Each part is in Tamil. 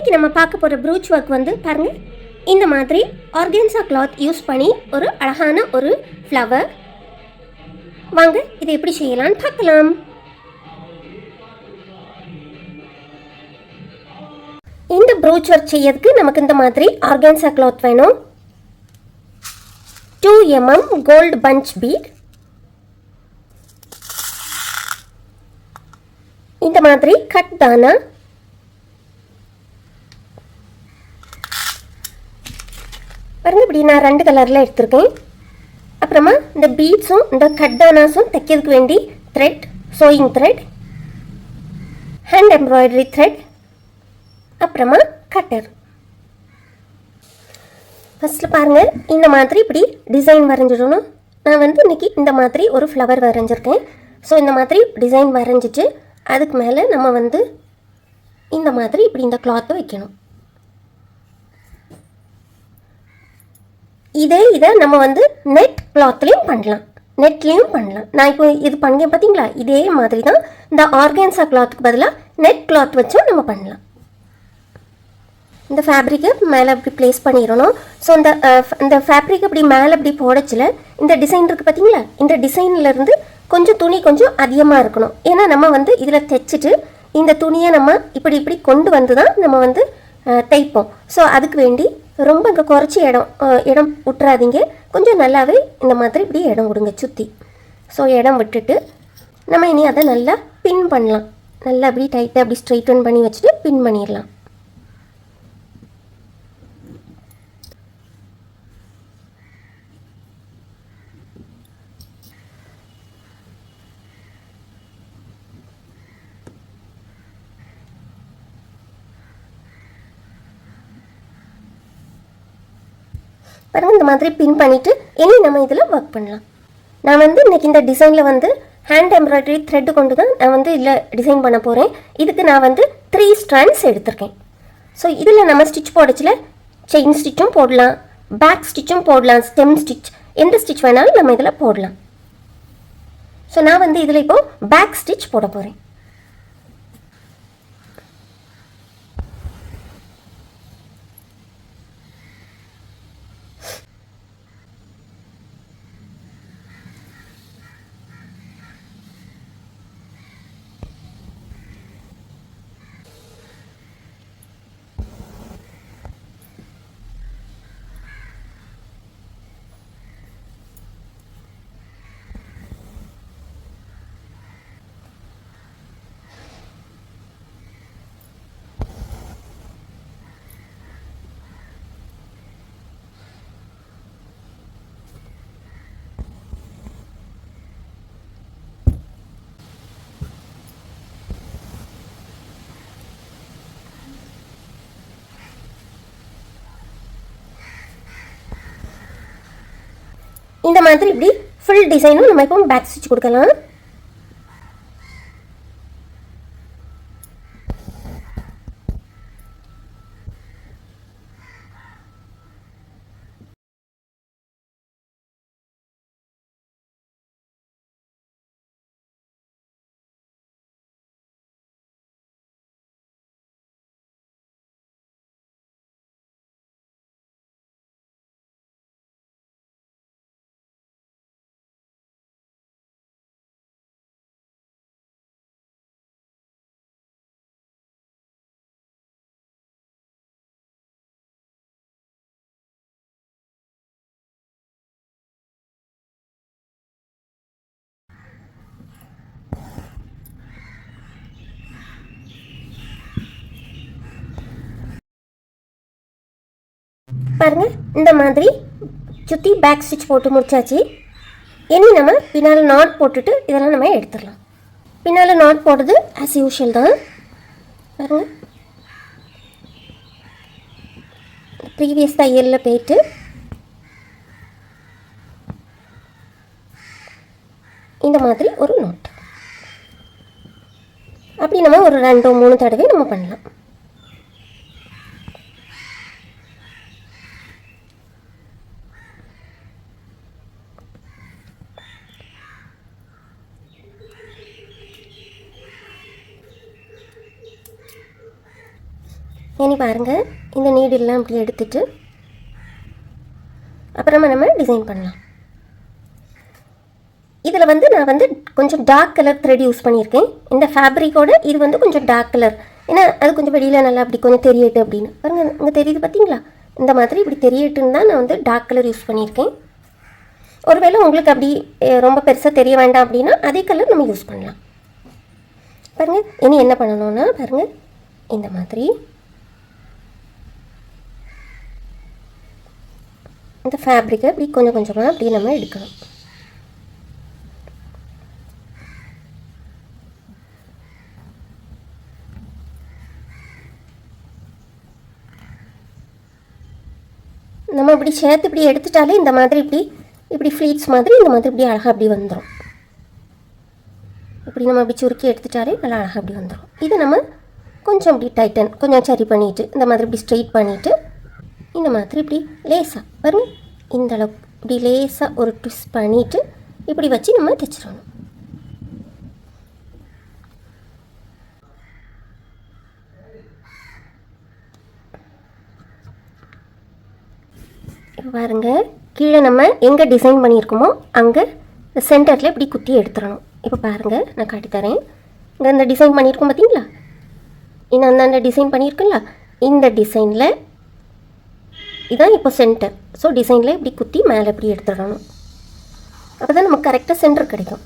இன்னைக்கு நம்ம பார்க்க போகிற ப்ரூச் ஒர்க் வந்து பாருங்கள், இந்த மாதிரி ஆர்கன்சா கிளாத் யூஸ் பண்ணி ஒரு அழகான ஒரு ஃப்ளவர். வாங்க இதை எப்படி செய்யலான்னு பார்க்கலாம். இந்த ப்ரூச் ஒர்க் செய்யறதுக்கு நமக்கு இந்த மாதிரி ஆர்கன்சா கிளாத் வேணும். 2 mm கோல்டு பஞ்ச் பீட், இந்த மாதிரி கட் தானா, பாருங்க இப்படி நான் 2 கலரில் எடுத்திருக்கேன். அப்புறமா இந்த பீட்ஸும் இந்த கட்டானாஸும் தைக்கிறதுக்கு வேண்டி thread, sowing thread, hand embroidery thread, அப்புறமா கட்டர். ஃபஸ்ட்டில் பாருங்கள், இந்த மாதிரி இப்படி டிசைன் வரைஞ்சிடணும். நான் வந்து இன்றைக்கி இந்த மாதிரி ஒரு ஃப்ளவர் வரைஞ்சிருக்கேன். ஸோ இந்த மாதிரி டிசைன் வரைஞ்சிட்டு அதுக்கு மேலே நம்ம வந்து இந்த மாதிரி இப்படி இந்த கிளாத்தை வைக்கணும். இதை நம்ம வந்து நெட் கிளாத்லேயும் பண்ணலாம், நெட்லேயும் பண்ணலாம். நான் இப்போ இது பண்ண பார்த்தீங்களா, இதே மாதிரி தான் இந்த ஆர்கன்சா கிளாத்துக்கு பதிலாக நெட் கிளாத் வச்சும் நம்ம பண்ணலாம். இந்த ஃபேப்ரிக்கை மேலே அப்படி ப்ளேஸ் பண்ணிடணும். ஸோ இந்த ஃபேப்ரிக் அப்படி மேலே அப்படி போடச்சில் இந்த டிசைன் இருக்குது பார்த்தீங்களா, இந்த டிசைன்லேருந்து கொஞ்சம் துணி கொஞ்சம் அதிகமாக இருக்கணும். ஏன்னா நம்ம வந்து இதில் தைச்சிட்டு இந்த துணியை நம்ம இப்படி இப்படி கொண்டு வந்து தான் நம்ம வந்து தைப்போம். ஸோ அதுக்கு வேண்டி ரொம்ப இங்கே குறைச்சி இடம் விட்டுறாதீங்க, கொஞ்சம் நல்லாவே இந்த மாதிரி இப்படி இடம் விடுங்க சுற்றி. ஸோ இடம் விட்டுட்டு நம்ம இனி அதை நல்லா பின் பண்ணலாம். நல்லா அப்படி டைட்டாக அப்படி ஸ்ட்ரைட்டன் பண்ணி வச்சுட்டு பின் பண்ணிடலாம். பாருங்கள், இந்த மாதிரி பின் பண்ணிவிட்டு இனி நம்ம இதில் ஒர்க் பண்ணலாம். நான் வந்து இன்றைக்கி இந்த டிசைனில் வந்து ஹேண்ட் எம்ப்ராய்டரி த்ரெட்டு கொண்டு தான் நான் வந்து இதில் டிசைன் பண்ண போகிறேன். இதுக்கு நான் வந்து 3 ஸ்ட்ராண்ட்ஸ் எடுத்திருக்கேன். ஸோ இதில் நம்ம ஸ்டிச் போடச்சில் செயின் ஸ்டிச்சும் போடலாம், பேக் ஸ்டிச்சும் போடலாம், ஸ்டெம் ஸ்டிச், எந்த ஸ்டிச் வேணாலும் நம்ம இதில் போடலாம். ஸோ நான் வந்து இதில் இப்போது பேக் ஸ்டிச் போட போகிறேன். இந்த மாதிரி இப்படி ஃபுல் டிசைனும் நம்ம இப்போ பேக் ஸ்டிச் கொடுக்கலாம். பாருங்கள், இந்த மாதிரி சுற்றி பேக் ஸ்டிச் போட்டு முடிச்சாச்சு. இனி நம்ம பின்னால் நாட் போட்டுட்டு இதெல்லாம் நம்ம எடுத்துடலாம். பின்னால் நாட் போடுறது ஆஸ் யூஷுவல் தான். பாருங்கள், ப்ரீவியஸ் தையலில் போயிட்டு இந்த மாதிரி ஒரு நாட் அப்படி நம்ம ஒரு 2-3 தடவை நம்ம பண்ணலாம். இனி பாருங்கள், இந்த நீடில்லாம் இப்படி எடுத்துட்டு அப்புறமா நம்ம டிசைன் பண்ணலாம். இதில் நான் கொஞ்சம் டார்க் கலர் த்ரெட் யூஸ் பண்ணியிருக்கேன். இந்த ஃபேப்ரிக்கோட இது கொஞ்சம் டார்க் கலர், ஏன்னா அது கொஞ்சம் வெளியில் நல்லா அப்படி கொஞ்சம் தெரியட்டு அப்படின்னு. பாருங்கள், இங்கே தெரியுது பார்த்தீங்களா? இந்த மாதிரி இப்படி தெரியட்டுன்னு தான் நான் டார்க் கலர் யூஸ் பண்ணியிருக்கேன். ஒருவேளை உங்களுக்கு அப்படி ரொம்ப பெருசாக தெரிய வேண்டாம் அப்படின்னா அதே கலர் நம்ம யூஸ் பண்ணலாம். பாருங்கள், இனி என்ன பண்ணணும்னா பாருங்கள், இந்த மாதிரி இந்த ஃபேப்ரிக்கை அப்படி கொஞ்சம் கொஞ்சமாக அப்படி நம்ம எடுக்கணும். நம்ம இப்படி சேர்த்து இப்படி எடுத்துட்டாலே இந்த மாதிரி இப்படி இப்படி ஃப்ளீட்ஸ் மாதிரி இந்த மாதிரி இப்படி அழகாக அப்படி வந்துடும். இப்படி நம்ம அப்படி சுருக்கி எடுத்துட்டாலே நல்லா அழகாக அப்படி வந்துடும். இதை நம்ம கொஞ்சம் இப்படி டைட்டன் கொஞ்சம் சரி பண்ணிவிட்டு இந்த மாதிரி இப்படி ஸ்ட்ரெயிட் பண்ணிவிட்டு இந்த மாதிரி இப்படி லேசாக வரும், இந்த அளவுக்கு இப்படி லேசாக ஒரு ட்விஸ்ட் பண்ணிவிட்டு இப்படி வச்சு நம்ம தைச்சிடணும். இப்போ பாருங்கள், கீழே நம்ம எங்கே டிசைன் பண்ணியிருக்கோமோ அங்கே சென்டரில் இப்படி குத்தி எடுத்துடணும். இப்போ பாருங்கள், நான் காட்டித்தரேன். இங்கே இந்த டிசைன் பண்ணியிருக்கோம் பார்த்தீங்களா? இன்னும் அந்த டிசைன் பண்ணியிருக்குல்ல, இந்த டிசைனில் இதுதான் இப்போ சென்டர். ஸோ டிசைனில் இப்படி குத்தி மேலே இப்படி எடுத்துடணும். அப்போ தான் நமக்கு கரெக்டாக சென்டர் கிடைக்கும்.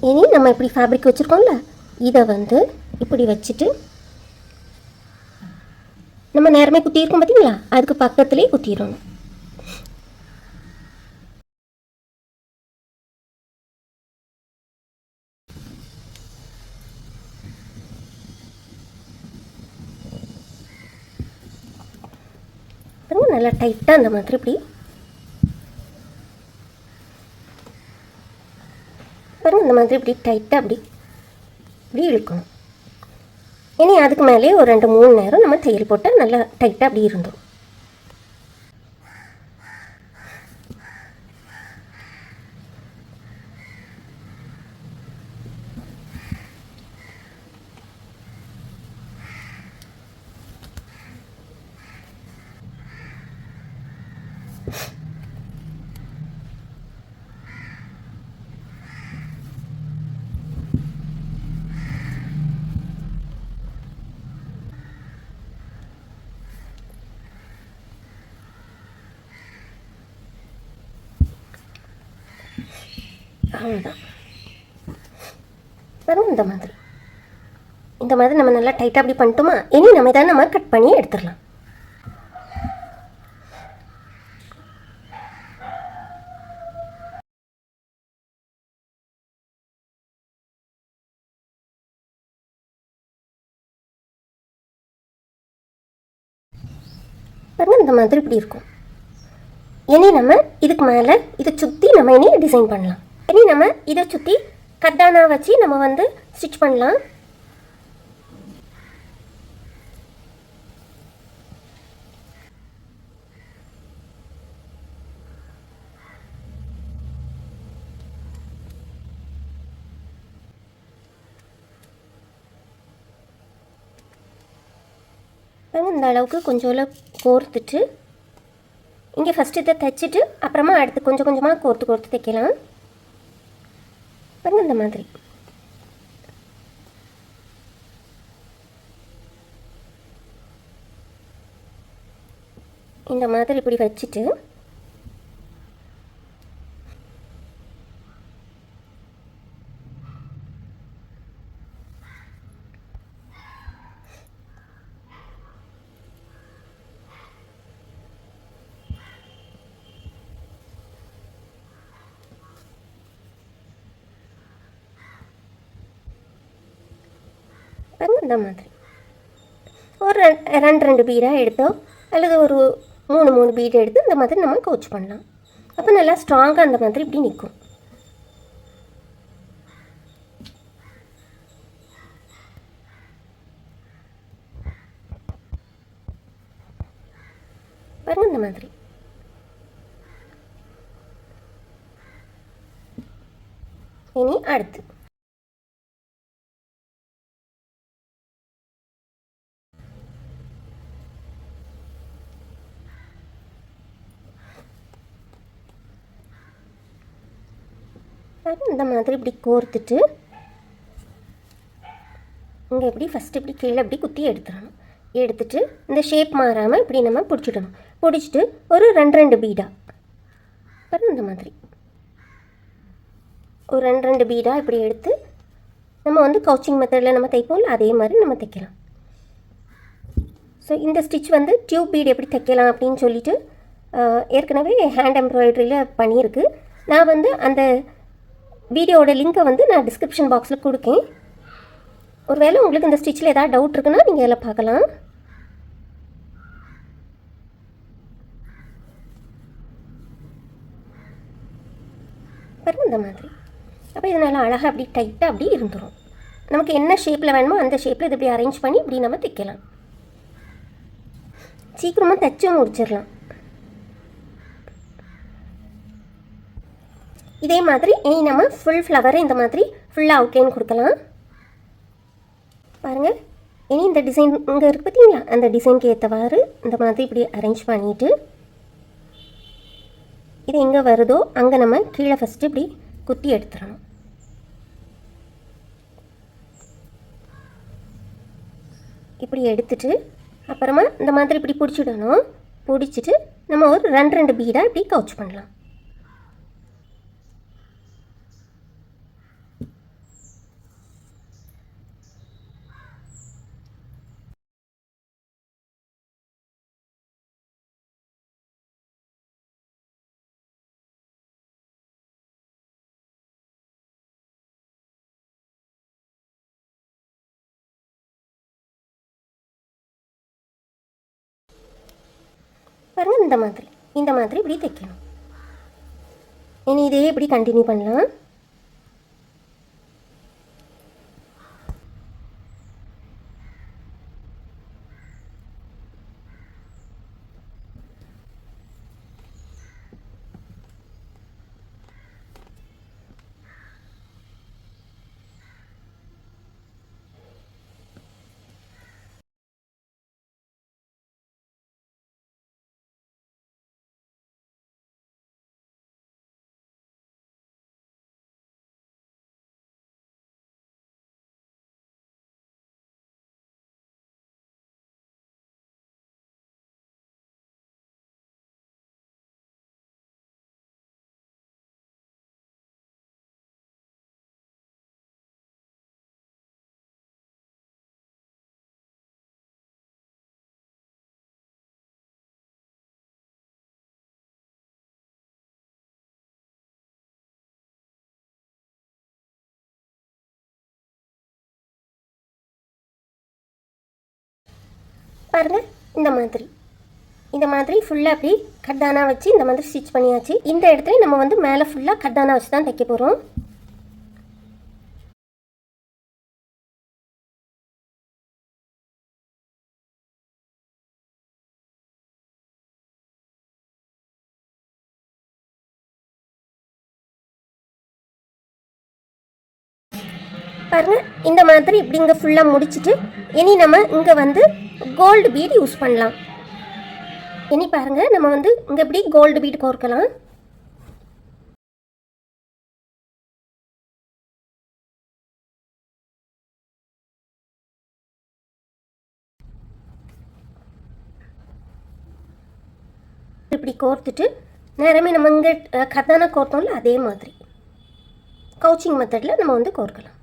இனி நம்ம இப்படி ஃபேப்ரிக் வச்சுருக்கோம்ல, இதை இப்படி வச்சுட்டு நம்ம நேரமே குத்தியிருக்கோம் பார்த்தீங்களா, அதுக்கு பக்கத்துலேயே குத்திடணும். நல்லா டைட்டாக அந்த மாதிரி இப்படி பாருங்கள், இந்த மாதிரி இப்படி டைட்டாக அப்படி இப்படி இழுக்கணும். இனி அதுக்கு மேலே ஒரு 2-3 நேரம் நம்ம தையல் போட்டால் நல்லா டைட்டாக அப்படி இருந்தோம். அவ்வளோதான். பாருங்கள், இந்த மாதிரி நம்ம நல்லா டைட்டாக அப்படி பண்ணிட்டோமா, இனி நம்ம இதை நம்ம கட் பண்ணி எடுத்துடலாம். பாருங்கள், இந்த மாதிரி இப்படி இருக்கும். இனி நம்ம இதுக்கு மேலே இதை சுற்றி நம்ம இனி டிசைன் பண்ணலாம். இனி நம்ம இதை சுற்றி கட்டானா வச்சு நம்ம ஸ்டிச் பண்ணலாம். இந்த அளவுக்கு கொஞ்சம் கோர்த்துட்டு இங்கே ஃபஸ்ட்டு இதை தைச்சிட்டு அப்புறமா அடுத்து கொஞ்சம் கொஞ்சமாக கோர்த்து தைக்கலாம். பாருங்கள், இந்த மாதிரி இப்படி வச்சுட்டு இந்த மாதிரி ஒரு 2 பீடாக எடுத்தோம் அல்லது ஒரு 3 பீடு எடுத்து இந்த மாதிரி நம்ம கோச் பண்ணலாம். அப்போ நல்லா ஸ்ட்ராங்காக அந்த மாதிரி இப்படி நிற்கும். பாருங்கள், இந்த மாதிரி. இனி அடுத்து இந்த மாதிரி இப்படி கோர்த்துட்டு இங்கே இப்படி ஃபஸ்ட்டு இப்படி கீழே இப்படி குத்தி எடுத்துடணும். எடுத்துட்டு இந்த ஷேப் மாறாமல் இப்படி நம்ம பிடிச்சிடணும். பிடிச்சிட்டு ஒரு 2 பீடாக பாருங்கள், இந்த மாதிரி ஒரு 2 பீடாக இப்படி எடுத்து நம்ம வந்து கவுச்சிங் மெத்தடில் நம்ம தைப்போம்ல, அதே மாதிரி நம்ம தைக்கலாம். ஸோ இந்த ஸ்டிச் வந்து டியூப் பீட் எப்படி தைக்கலாம் அப்படின்னு சொல்லிட்டு ஏற்கனவே ஹேண்ட் எம்ப்ராய்டரியில் பண்ணியிருக்கு. நான் வந்து அந்த வீடியோவோட லிங்க்கை வந்து நான் டிஸ்கிரிப்ஷன் பாக்ஸில் கொடுக்கேன். ஒருவேளை உங்களுக்கு இந்த ஸ்டிச்சில் ஏதாவது டவுட் இருக்குன்னா நீங்கள் அதில் பார்க்கலாம். பாருங்கள், இந்த மாதிரி. அப்போ இது நல்லா அழகாக அப்படி டைட்டாக அப்படி இருந்துடும். நமக்கு என்ன ஷேப்பில் வேணுமோ அந்த ஷேப்பில் இது இப்படி அரேஞ்ச் பண்ணி இப்படி நம்ம தைக்கலாம். சீக்கிரமாக தைச்சும் முடிச்சிடலாம். இதே மாதிரி இனி நம்ம ஃபுல் ஃப்ளவரை இந்த மாதிரி ஃபுல்லாக அவுட்லைன் கொடுக்கலாம். பாருங்கள், இனி இந்த டிசைன் இங்கே இருக்குது பார்த்தீங்களா, அந்த டிசைனுக்கு ஏற்றவாறு இந்த மாதிரி இப்படி அரேஞ்ச் பண்ணிவிட்டு இது எங்கே வருதோ அங்கே நம்ம கீழே ஃபஸ்ட்டு இப்படி குத்தி எடுத்துடணும். இப்படி எடுத்துட்டு அப்புறமா இந்த மாதிரி இப்படி பிடிச்சிடணும். பிடிச்சிட்டு நம்ம ஒரு 2 பீடாக இப்படி கவுச் பண்ணலாம். பாருங்கள், இந்த மாதிரி இப்படி தைக்கணும். இனி இதே இப்படி கண்டினியூ பண்ணலாம். பாருங்கள், இந்த மாதிரி ஃபுல்லாக அப்படி கர்தானா வச்சு இந்த மாதிரி ஸ்டிச் பண்ணியாச்சு. இந்த இடத்துல நம்ம வந்து மேலே ஃபுல்லாக கர்தானா வச்சு தான் தைக்க போகிறோம். பாருங்கள், இந்த மாதிரி இப்படி இங்கே ஃபுல்லாக முடிச்சுட்டு இனி நம்ம இங்கே வந்து கோல்டு பீட் யூஸ் பண்ணலாம். இனி பாருங்கள், நம்ம வந்து இங்கே இப்படி கோல்டு பீட் கோர்க்கலாம். இப்படி கோர்த்துட்டு நேரமே நம்ம இங்கே கர்தானா கோர்த்தோம்ல, அதே மாதிரி கவுச்சிங் மெத்தடில் நம்ம வந்து கோர்க்கலாம்.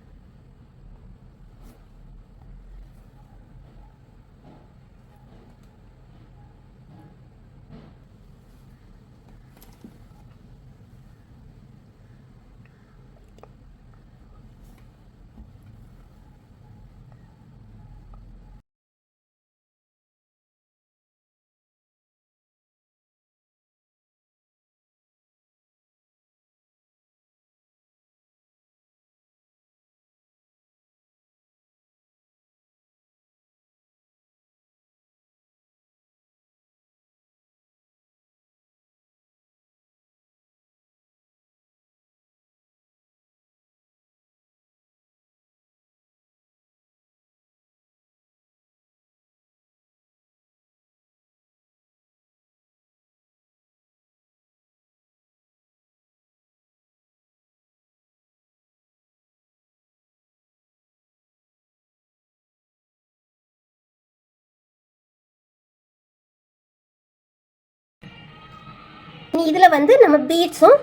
இதில் வந்து நம்ம பீட்ஸும்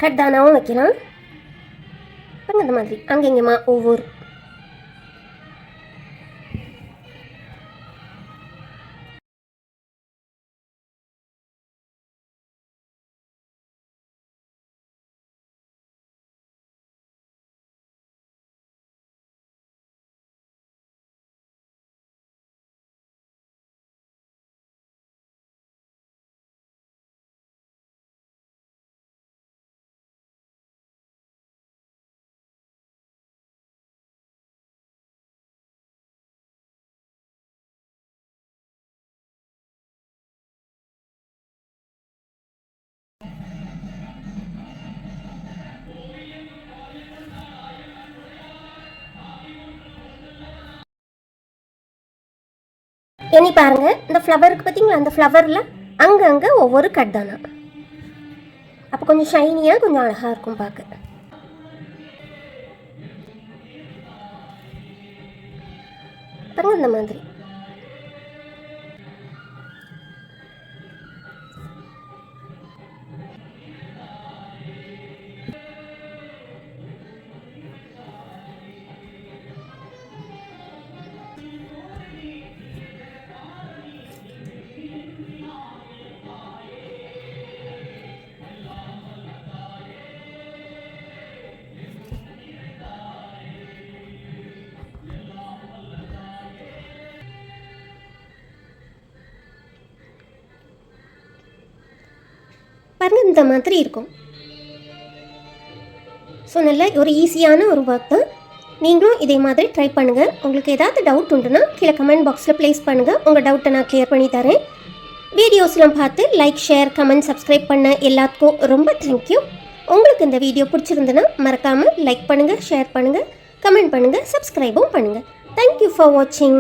கட்தானாவும் வைக்கலாம். பாருங்க இந்த மாதிரி அங்கெங்கேம்மா ஒவ்வொரு இனி பாருங்க இந்த ஃப்ளவருக்கு பார்த்தீங்களா, அந்த ஃப்ளவரில் அங்கங்கே ஒவ்வொரு கட்தானா. அப்போ கொஞ்சம் ஷைனியாக கொஞ்சம் அழகாக இருக்கும் பார்க்க. பாருங்க இந்த மாதிரி. பாருங்கள் இந்த மாதிரி இருக்கும். ஸோ நல்ல ஒரு ஈஸியான ஒரு ஒர்க் தான். நீங்களும் இதே மாதிரி ட்ரை பண்ணுங்கள். உங்களுக்கு ஏதாவது டவுட் உண்டுன்னா கீழே கமெண்ட் பாக்ஸில் ப்ளேஸ் பண்ணுங்கள். உங்கள் டவுட்டை நான் கிளியர் பண்ணி தரேன். வீடியோஸ்லாம் பார்த்து லைக், ஷேர், கமெண்ட், சப்ஸ்கிரைப் பண்ண எல்லாத்துக்கும் ரொம்ப தேங்க்யூ. உங்களுக்கு இந்த வீடியோ பிடிச்சிருந்துன்னா மறக்காமல் லைக் பண்ணுங்கள், ஷேர் பண்ணுங்கள், கமெண்ட் பண்ணுங்கள், சப்ஸ்கிரைபும் பண்ணுங்கள். தேங்க்யூ ஃபார் வாட்சிங்.